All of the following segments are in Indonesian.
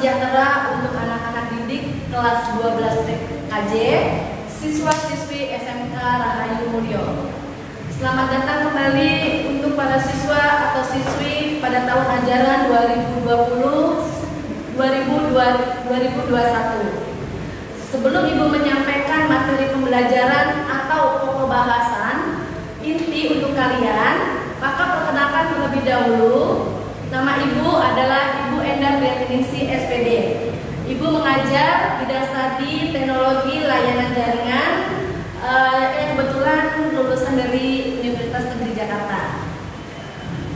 sejahtera untuk anak-anak didik kelas 12 KJ, siswa-siswi SMK Rahayu Mulyo. Selamat datang kembali untuk para siswa atau siswi pada tahun ajaran 2020-2021. Sebelum Ibu menyampaikan materi pembelajaran atau pokok bahasan inti untuk kalian, maka perkenalkan terlebih dahulu. Nama Ibu adalah Ibu Endang Riatiningsih SPD. Ibu mengajar bidang studi teknologi layanan jaringan yang kebetulan lulusan dari Universitas Negeri Jakarta.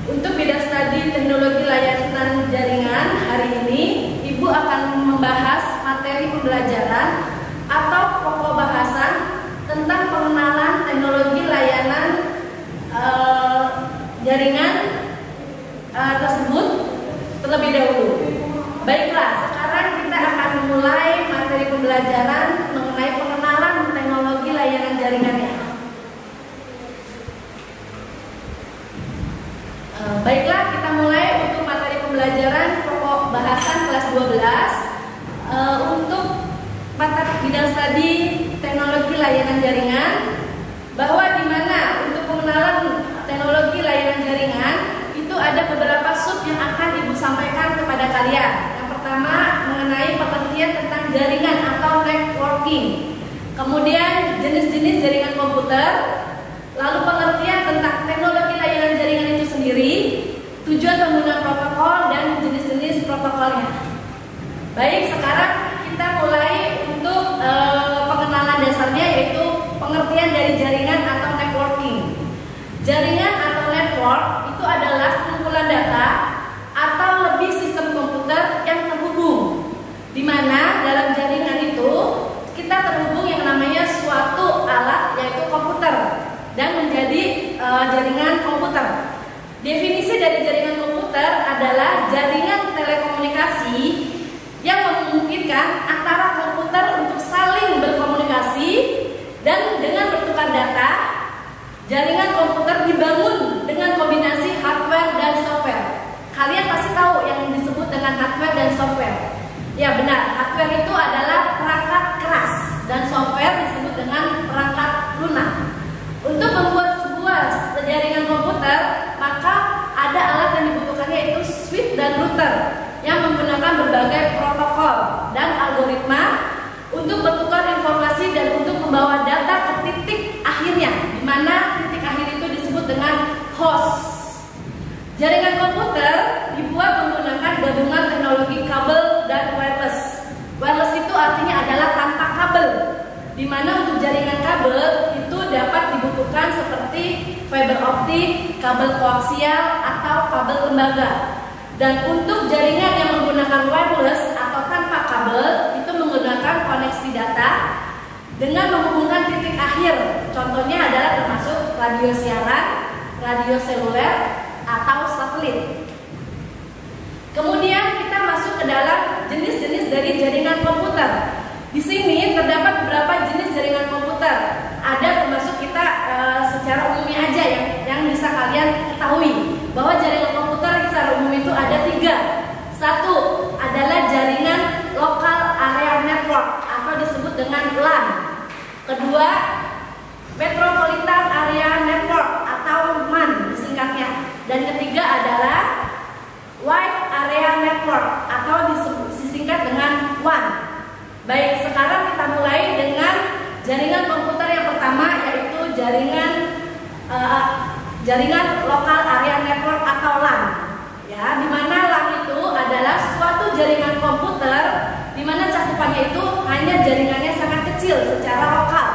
Untuk bidang studi teknologi layanan jaringan hari ini, Ibu akan membahas materi pembelajaran atau pokok bahasan tentang pengenalan teknologi layanan jaringan tersebut terlebih dahulu. Baiklah, sekarang kita akan memulai materi pembelajaran mengenai pengenalan teknologi layanan jaringannya. Baiklah, kita mulai untuk materi pembelajaran pokok bahasan kelas 12 untuk mata bidang studi teknologi layanan jaringan, bahwa di mana untuk pengenalan teknologi layanan jaringan itu ada beberapa sub yang akan Ibu sampaikan kepada kalian. Yang pertama mengenai pengertian tentang jaringan atau networking, kemudian jenis-jenis jaringan komputer, lalu pengertian tentang teknologi layanan jaringan itu sendiri, tujuan penggunaan protokol dan jenis-jenis protokolnya. Baik, sekarang kita mulai untuk pengenalan dasarnya, yaitu pengertian dari jaringan atau networking. Jaringan atau network itu adalah kumpulan data atau lebih sistem komputer yang terhubung, di mana dalam jaringan itu kita terhubung yang namanya suatu alat, yaitu komputer, dan menjadi jaringan komputer. Definisi dari jaringan komputer adalah jaringan telekomunikasi yang memungkinkan antara komputer untuk saling berkomunikasi dan dengan bertukar data. Jaringan komputer dibangun dengan kombinasi hardware dan software. Kalian pasti tahu yang disebut dengan hardware dan software. Ya benar, hardware itu adalah perangkat keras dan software disebut dengan perangkat lunak. Untuk membuat sebuah jaringan komputer, maka ada alat yang dibutuhkan, yaitu switch dan router yang menggunakan berbagai protokol dan algoritma untuk bertukar informasi dan untuk membawa data ke titik akhirnya, di mana titik akhir itu disebut dengan host. Jaringan komputer dibuat menggunakan gabungan teknologi kabel dan wireless. Wireless itu artinya adalah tanpa kabel, di mana untuk jaringan kabel itu dapat dibutuhkan seperti fiber optik, kabel koaksial, atau kabel tembaga. Dan untuk jaringan yang menggunakan wireless atau tanpa kabel itu menggunakan koneksi data dengan menghubungkan titik akhir. Contohnya adalah termasuk radio siaran, radio seluler, atau satelit. Kemudian kita masuk ke dalam jenis-jenis dari jaringan komputer. Di sini terdapat beberapa jenis jaringan komputer. Ada termasuk kita secara umumnya aja yang bisa kalian ketahui, bahwa jaringan komputer secara umum itu ada 3. Satu adalah jaringan local area network atau disebut dengan LAN. Kedua, metropolitan area network atau MAN disingkatnya. Dan ketiga adalah wide area network atau disingkat dengan WAN. Baik, sekarang kita mulai dengan jaringan komputer yang pertama, yaitu jaringan local area network atau LAN. Ya, di mana LAN itu adalah suatu jaringan komputer di mana cakupannya itu hanya jaringannya sangat kecil secara lokal.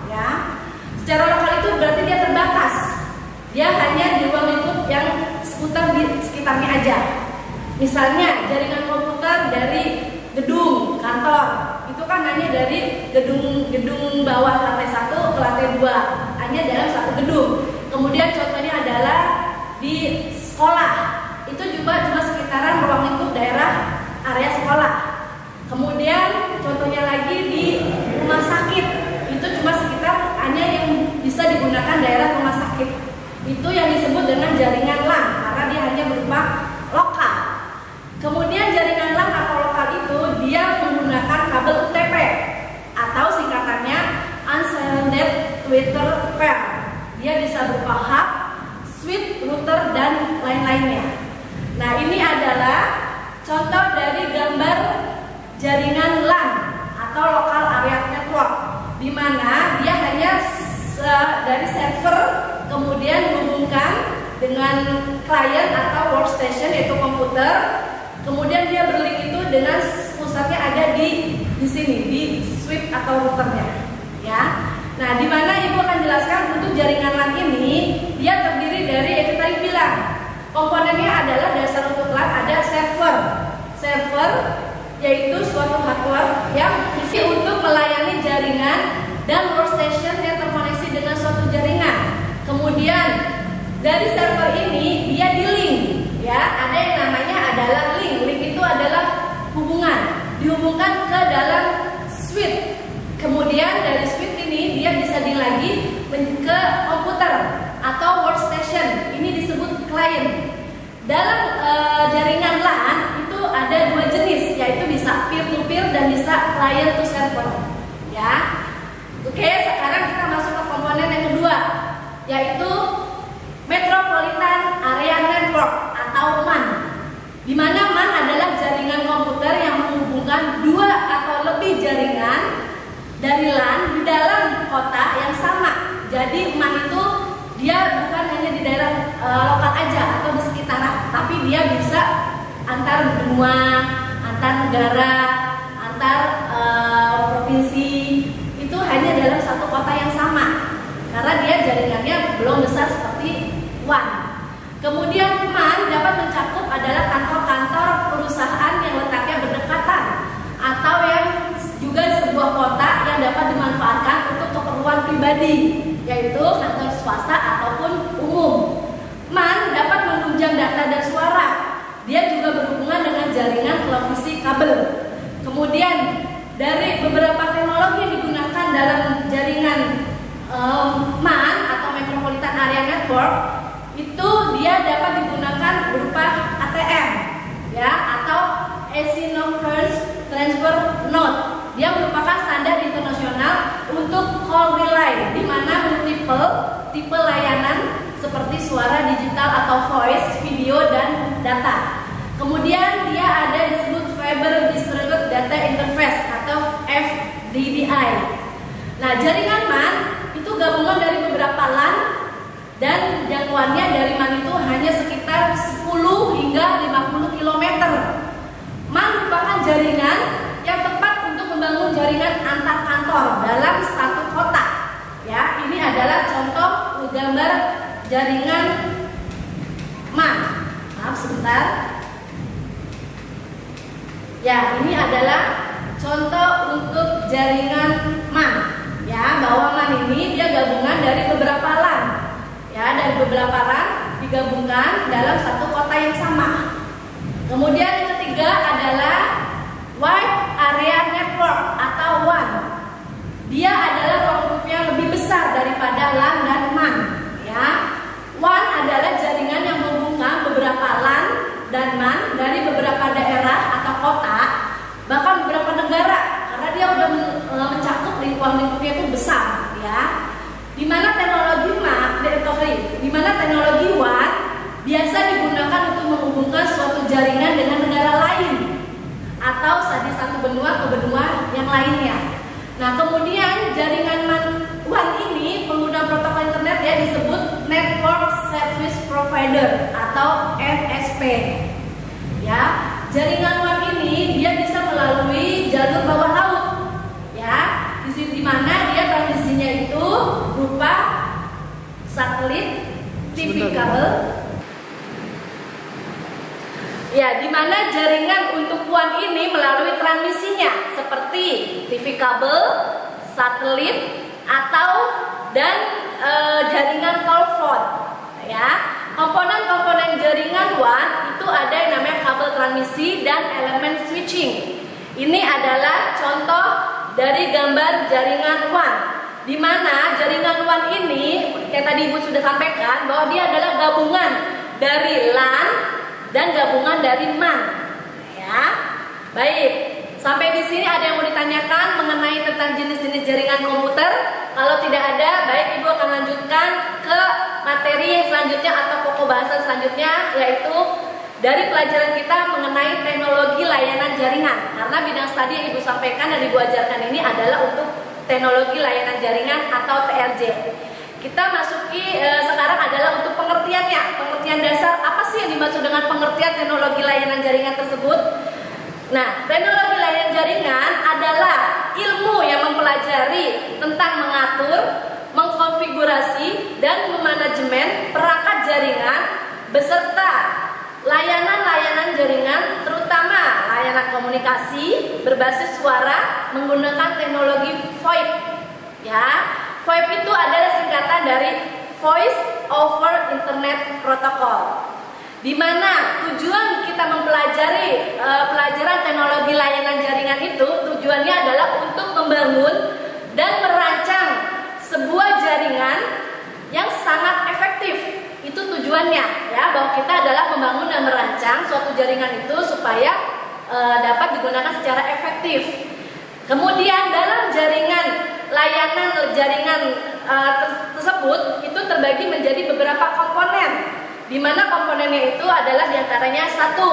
Ya, secara lokal itu berarti dia terbatas. Dia hanya di ruang lingkup yang seputar di sekitarnya aja. Misalnya jaringan komputer dari gedung kantor itu kan hanya dari gedung bawah lantai 1 ke lantai 2, hanya dalam satu gedung. Kemudian contohnya adalah di sekolah, itu juga cuma sekitaran ruang lingkup daerah area sekolah. Kemudian contohnya lagi di rumah sakit, itu cuma sekitar hanya yang bisa digunakan daerah rumah sakit. Itu yang disebut dengan jaringan LAN karena dia hanya berupa lokal. Kemudian jaringan LAN atau lokal itu dia menggunakan kabel UTP atau singkatannya Unsigned Twitter Pair. Dia bisa berupa hub, switch, router, dan lain-lainnya. Nah, ini adalah contoh dari gambar jaringan LAN atau Local Area Network, di mana dia hanya dari server kemudian dihubungkan dengan klien atau workstation yaitu komputer, kemudian dia berlink itu dengan pusatnya ada di sini di switch atau routernya, ya. Nah, di mana Ibu akan jelaskan untuk jaringan LAN ini dia terdiri dari yang tadi bilang komponennya adalah dasar untuk LAN ada server yaitu suatu hardware yang isi untuk melayani jaringan dan workstation yang terkoneksi dengan suatu jaringan. Kemudian dari server ini dia di-link, ya, ada yang namanya adalah link. Link itu adalah dihubungkan ke dalam switch. Kemudian dari switch ini dia bisa lagi ke komputer atau workstation. Ini disebut klien. Dalam jaringan LAN itu ada dua jenis, yaitu bisa peer to peer dan bisa client to server, ya. Oke, sekarang kita masuk ke komponen yang kedua, yaitu Metropolitan Area Network atau MAN. Di mana MAN adalah jaringan komputer yang menghubungkan dua atau lebih jaringan dari LAN di dalam kota yang sama. Jadi MAN itu dia bukan hanya di daerah lokal aja atau di sekitaran, tapi dia bisa antar benua, antar negara, antar provinsi. Itu hanya dalam satu kota yang sama, karena dia jaringannya belum besar seperti WAN. Kemudian MAN dapat mencakup adalah kantor-kantor perusahaan yang letaknya berdekatan atau yang juga sebuah kota yang dapat dimanfaatkan untuk keperluan pribadi, yaitu kantor swasta ataupun umum. MAN dapat menunjang data dan suara. Dia juga berhubungan dengan jaringan televisi kabel. Kemudian dari beberapa teknologi yang digunakan dalam jaringan MAN atau Metropolitan Area Network, itu dia dapat digunakan berupa ATM, ya, atau Asynchronous Transfer Node. Dia merupakan standar internasional untuk call relay, di mana multiple tipe layanan seperti suara digital atau voice, video, dan data. Kemudian dia ada disebut Fiber Distributed Data Interface atau FDDI. Nah, jaringan MAN itu gabungan dari beberapa LAN dan jangkauannya dari MAN itu hanya sekitar 10 hingga 50 km. MAN merupakan jaringan yang tepat untuk membangun jaringan antar kantor dalam satu kota. Ya, ini adalah contoh gambar jaringan MAN. Maaf sebentar. Ya, ini adalah contoh untuk jaringan MAN. Ya, bahwa MAN ini dia gabungan dari beberapa LAN. Ya, dari beberapa LAN digabungkan dalam satu kota yang sama. Kemudian yang ketiga adalah Wide Area Network atau WAN. Dia adalah ruang lingkupnya lebih besar daripada LAN dan MAN. Ya, WAN adalah jaringan yang menghubungkan beberapa LAN dan MAN dari beberapa daerah atau kota, bahkan beberapa negara, karena dia udah mencakup lingkupnya itu besar, ya. Di mana teknologi WAN biasa digunakan untuk menghubungkan suatu jaringan dengan negara lain atau dari satu benua ke benua yang lainnya. Nah, kemudian jaringan WAN ini pengguna protokol internet ya disebut Network Service Provider atau NSP. Ya, jaringan WAN ini dia bisa melalui jalur bawah laut. Ya, di mana dia transmisinya itu berupa satelit, TV kabel. Ya, di mana jaringan untuk WAN ini melalui transmisinya seperti TV kabel, satelit, atau dan jaringan telepon. Ya, komponen-komponen jaringan WAN itu ada yang namanya kabel transmisi dan elemen switching. Ini adalah contoh dari gambar jaringan WAN, di mana jaringan WAN ini, kayak tadi Ibu sudah sampaikan, bahwa dia adalah gabungan dari LAN dan gabungan dari MAN. Ya, baik. Sampai di sini ada yang mau ditanyakan mengenai tentang jenis-jenis jaringan komputer? Kalau tidak ada, baik Ibu akan lanjutkan ke materi selanjutnya atau pokok bahasa selanjutnya, yaitu dari pelajaran kita mengenai teknologi layanan jaringan. Karena bidang studi yang Ibu sampaikan dan Ibu ajarkan ini adalah untuk teknologi layanan jaringan atau TLJ. Kita masuki sekarang adalah untuk pengertiannya, pengertian dasar. Apa sih yang dimaksud dengan pengertian teknologi layanan jaringan tersebut? Nah, teknologi layanan jaringan adalah ilmu yang mempelajari tentang mengatur, mengkonfigurasi, dan memanajemen perangkat jaringan beserta layanan-layanan jaringan, terutama layanan komunikasi berbasis suara menggunakan teknologi VoIP. Ya, VoIP itu adalah singkatan dari Voice over Internet Protocol. Di mana tujuan kita mempelajari pelajaran teknologi layanan jaringan itu tujuannya adalah untuk membangun dan merancang sebuah jaringan yang sangat efektif. Itu tujuannya, ya, bahwa kita adalah membangun dan merancang suatu jaringan itu supaya dapat digunakan secara efektif. Kemudian dalam jaringan layanan jaringan tersebut itu terbagi menjadi beberapa komponen. Di mana komponennya itu adalah diantaranya satu,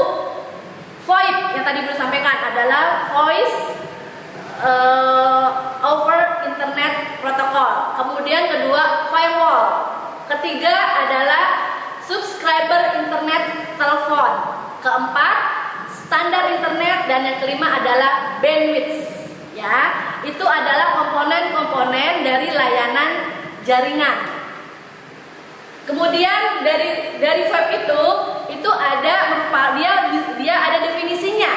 VoIP yang tadi belum sampaikan adalah Voice over Internet Protocol. Kemudian kedua, firewall. Ketiga adalah subscriber internet telepon. Keempat, standar internet, dan yang kelima adalah bandwidth. Ya, itu adalah komponen-komponen dari layanan jaringan. Kemudian dari VoIP itu ada dia ada definisinya.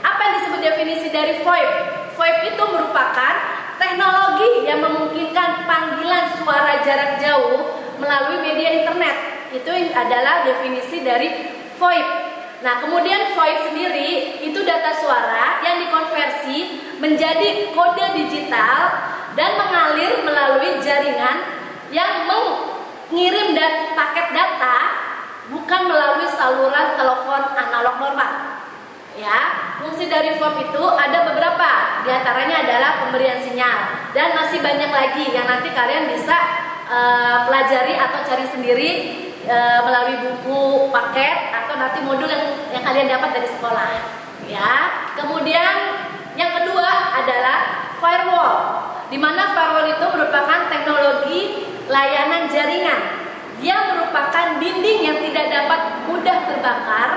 Apa yang disebut definisi dari VoIP? VoIP itu merupakan teknologi yang memungkinkan panggilan suara jarak jauh melalui media internet. Itu adalah definisi dari VoIP. Nah, kemudian VoIP sendiri itu data suara yang dikonversi menjadi kode digital dan mengalir melalui jaringan yang mengirim paket data bukan melalui saluran telepon analog normal. Ya, fungsi dari VoIP itu ada beberapa, diantaranya adalah pemberian sinyal, dan masih banyak lagi yang nanti kalian bisa pelajari atau cari sendiri melalui buku paket atau nanti modul yang kalian dapat dari sekolah. Ya, kemudian yang kedua adalah firewall, di mana firewall itu merupakan teknologi layanan jaringan. Dia merupakan dinding yang tidak dapat mudah terbakar.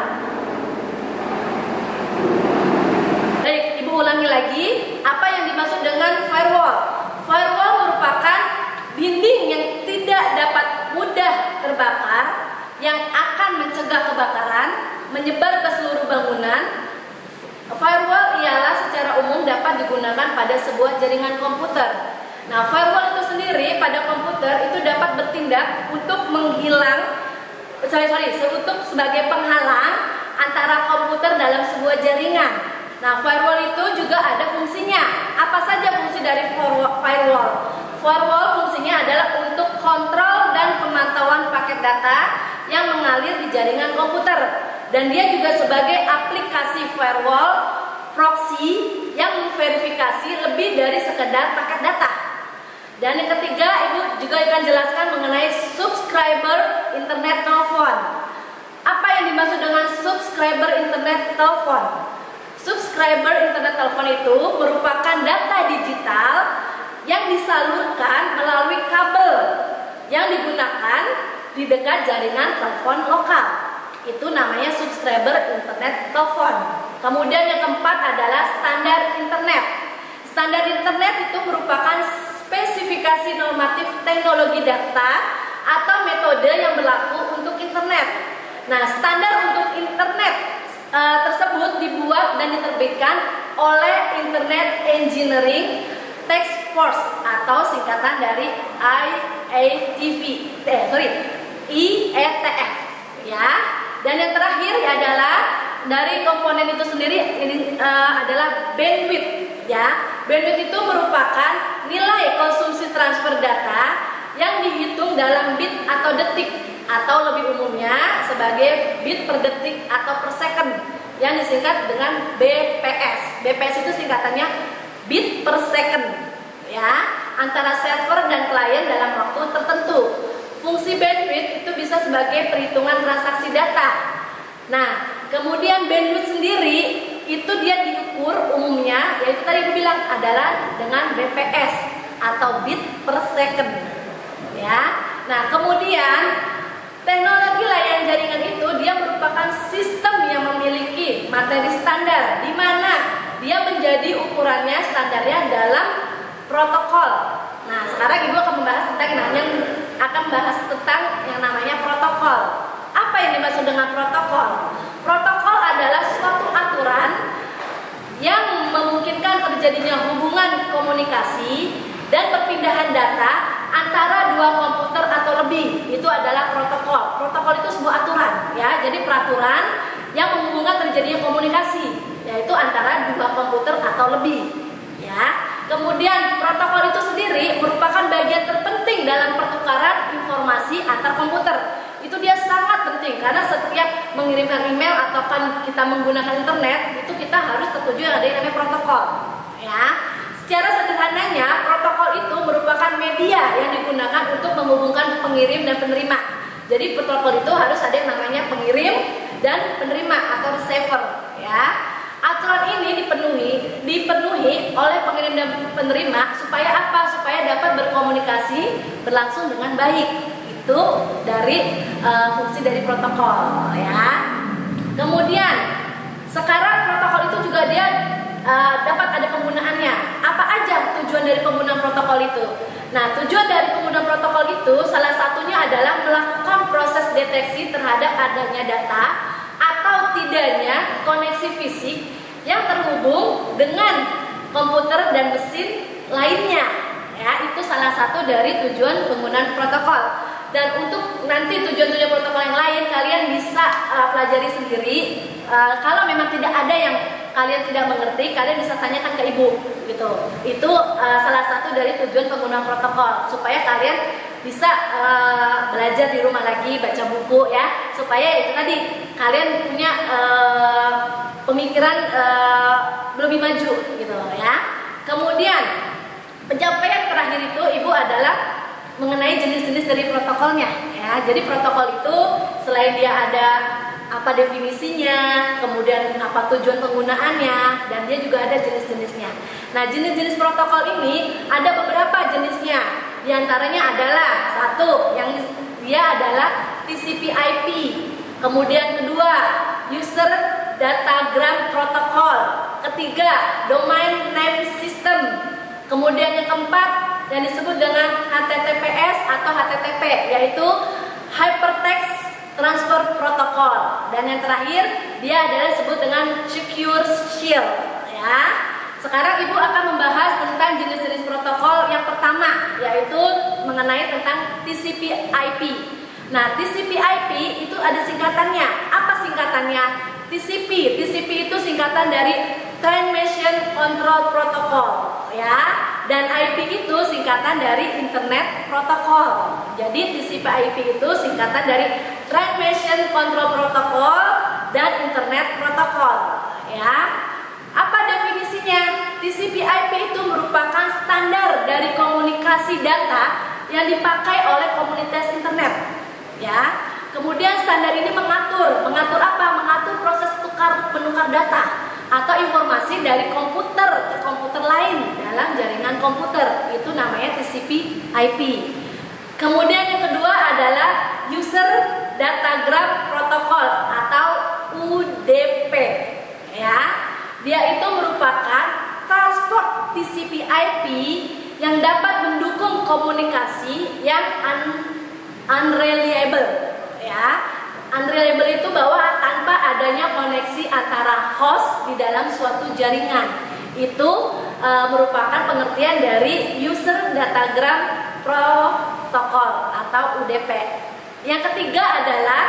Baik, Ibu ulangi lagi, apa yang dimaksud dengan firewall? Firewall merupakan dinding yang tidak dapat mudah terbakar, yang akan mencegah kebakaran menyebar ke seluruh bangunan. Firewall ialah secara umum dapat digunakan pada sebuah jaringan komputer. Nah, firewall itu sendiri pada komputer itu dapat bertindak untuk untuk sebagai penghalang antara komputer dalam sebuah jaringan. Nah, firewall itu juga ada fungsinya. Apa saja fungsi dari firewall? Firewall fungsinya adalah untuk kontrol dan pemantauan paket data yang mengalir di jaringan komputer. Dan dia juga sebagai aplikasi firewall proxy yang memverifikasi lebih dari sekedar paket data. Dan yang ketiga, Ibu juga akan jelaskan mengenai subscriber internet telepon. Apa yang dimaksud dengan subscriber internet telepon? Subscriber internet telepon itu merupakan data digital yang disalurkan melalui kabel yang digunakan di dekat jaringan telepon lokal. Itu namanya subscriber internet telepon. Kemudian yang keempat adalah standar internet. Standar internet itu merupakan spesifikasi normatif teknologi data atau metode yang berlaku untuk internet. Nah, standar untuk internet tersebut dibuat dan diterbitkan oleh Internet Engineering Task Force atau singkatan dari IETF, ya. Dan yang terakhir adalah dari komponen itu sendiri ini adalah bandwidth, ya. Bandwidth itu merupakan nilai konsumsi transfer data yang dihitung dalam bit atau detik, atau lebih umumnya sebagai bit per detik atau per second. yang disingkat dengan BPS. BPS itu singkatannya bit per second, ya, antara server dan klien dalam waktu tertentu. Fungsi bandwidth itu bisa sebagai perhitungan transaksi data. Nah, kemudian bandwidth sendiri itu dia diukur umumnya, yaitu tadi aku bilang adalah dengan BPS atau bit per second, ya. Nah, kemudian teknologi layanan jaringan itu dia merupakan sistem yang memiliki materi standar, di mana dia menjadi ukurannya standarnya dalam protokol. Nah, sekarang Ibu akan membahas tentang yang namanya protokol. Apa yang dimaksud dengan protokol? Protokol adalah suatu aturan yang memungkinkan terjadinya hubungan komunikasi dan perpindahan data antara dua komputer atau lebih. Itu adalah protokol. Protokol itu sebuah aturan, ya. Jadi peraturan yang menghubungkan terjadinya komunikasi, yaitu antara dua komputer atau lebih, ya. Kemudian protokol itu sendiri merupakan bagian terpenting dalam pertukaran informasi antar komputer. Itu dia sangat penting karena setiap mengirimkan email atau kan kita menggunakan internet itu kita harus tertuju yang ada yang namanya protokol, ya. Secara sederhananya protokol itu merupakan media yang digunakan untuk menghubungkan pengirim dan penerima. Jadi protokol itu harus ada yang namanya pengirim dan penerima atau receiver, ya. Aturan ini dipenuhi oleh pengirim dan penerima supaya apa? Supaya dapat berkomunikasi berlangsung dengan baik. Itu dari fungsi dari protokol, ya. Kemudian sekarang protokol itu juga dia dapat ada penggunaannya. Apa aja tujuan dari penggunaan protokol itu? Nah, tujuan dari penggunaan protokol itu salah satunya adalah melakukan proses deteksi terhadap adanya data atau tidaknya koneksi fisik yang terhubung dengan komputer dan mesin lainnya, ya. Itu salah satu dari tujuan penggunaan protokol. Dan untuk nanti tujuan-tujuan protokol yang lain kalian bisa pelajari sendiri. Kalau memang tidak ada yang kalian tidak mengerti, kalian bisa tanyakan ke ibu, gitu. Itu salah satu dari tujuan penggunaan protokol supaya kalian bisa belajar di rumah lagi, baca buku, ya, supaya itu tadi kalian punya pemikiran lebih maju, gitu, ya. Kemudian pencapaian terakhir itu ibu adalah mengenai jenis-jenis dari protokolnya, ya. Jadi protokol itu selain dia ada apa definisinya, kemudian apa tujuan penggunaannya, dan dia juga ada jenis-jenisnya. Nah, jenis-jenis protokol ini ada beberapa jenisnya. Di antaranya adalah satu yang dia adalah TCP/IP. Kemudian kedua, User Datagram Protocol. Ketiga, Domain Name System. Kemudian yang keempat yang disebut dengan HTTPS atau HTTP, yaitu Hypertext Transfer Protocol. Dan yang terakhir dia adalah disebut dengan Secure Shield, ya. Sekarang ibu akan membahas tentang jenis-jenis protokol yang pertama, yaitu mengenai tentang TCP/IP. Nah, TCP/IP itu ada singkatannya. Apa singkatannya? TCP itu singkatan dari Transmission Control Protocol, ya. Dan IP itu singkatan dari Internet Protocol. Jadi TCP/IP itu singkatan dari Transmission Control Protocol dan Internet Protocol, ya. Apa definisinya? TCP/IP itu merupakan standar dari komunikasi data yang dipakai oleh komunitas internet, ya. Kemudian standar ini mengatur apa? Mengatur proses menukar data atau informasi dari komputer ke komputer lain dalam jaringan komputer. Itu namanya TCP/IP. Kemudian yang kedua adalah User Datagram Protocol atau UDP, ya. Dia itu merupakan transport TCP/IP yang dapat mendukung komunikasi yang unreliable, ya. Unreliable itu bahwa tanpa adanya koneksi antara host di dalam suatu jaringan. Itu merupakan pengertian dari User Datagram Protocol atau UDP. Yang ketiga adalah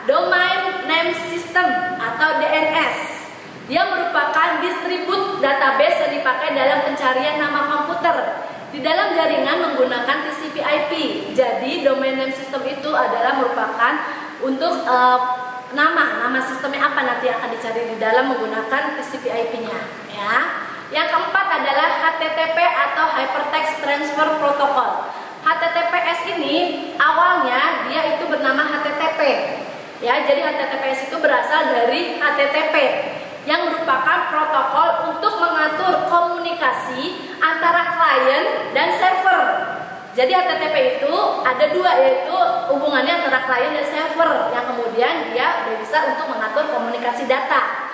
Domain Name System atau DNS. Dia merupakan distribut database yang dipakai dalam pencarian nama komputer di dalam jaringan menggunakan TCP/IP. Jadi domain name system itu adalah merupakan untuk nama sistemnya apa nanti akan dicari di dalam menggunakan TCP IP-nya ya. Yang keempat adalah HTTP atau Hypertext Transfer Protocol. HTTPS ini awalnya dia itu bernama HTTP ya, jadi HTTPS itu berasal dari HTTP yang merupakan protokol untuk mengatur komunikasi antara klien dan server. Jadi HTTP itu ada dua, yaitu hubungannya antara klien dan server yang kemudian dia bisa untuk mengatur komunikasi data.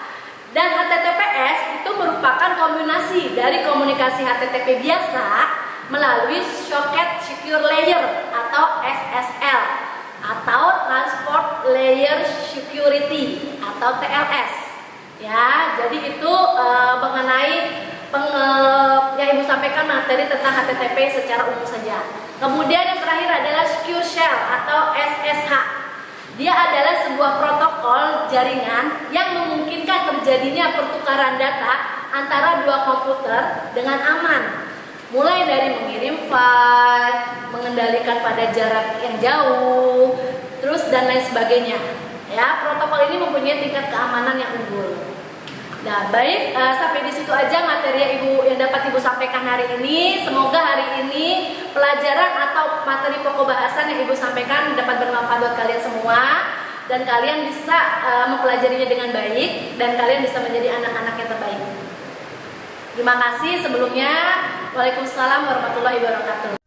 Dan HTTPS itu merupakan kombinasi dari komunikasi HTTP biasa melalui Socket Secure Layer atau SSL atau Transport Layer Security atau TLS. Ya, jadi itu mengenai yang Ibu sampaikan materi tentang HTTP secara umum saja. Kemudian yang terakhir adalah Secure Shell atau SSH. Dia adalah sebuah protokol jaringan yang memungkinkan terjadinya pertukaran data antara dua komputer dengan aman. Mulai dari mengirim file, mengendalikan pada jarak yang jauh, terus dan lain sebagainya. Ya, protokol ini mempunyai tingkat keamanan yang unggul. Nah, baik, sampai di situ aja materi yang dapat Ibu sampaikan hari ini. Semoga hari ini pelajaran atau materi pokok bahasan yang Ibu sampaikan dapat bermanfaat buat kalian semua dan kalian bisa mempelajarinya dengan baik dan kalian bisa menjadi anak-anak yang terbaik. Terima kasih sebelumnya. Waalaikumsalam warahmatullahi wabarakatuh.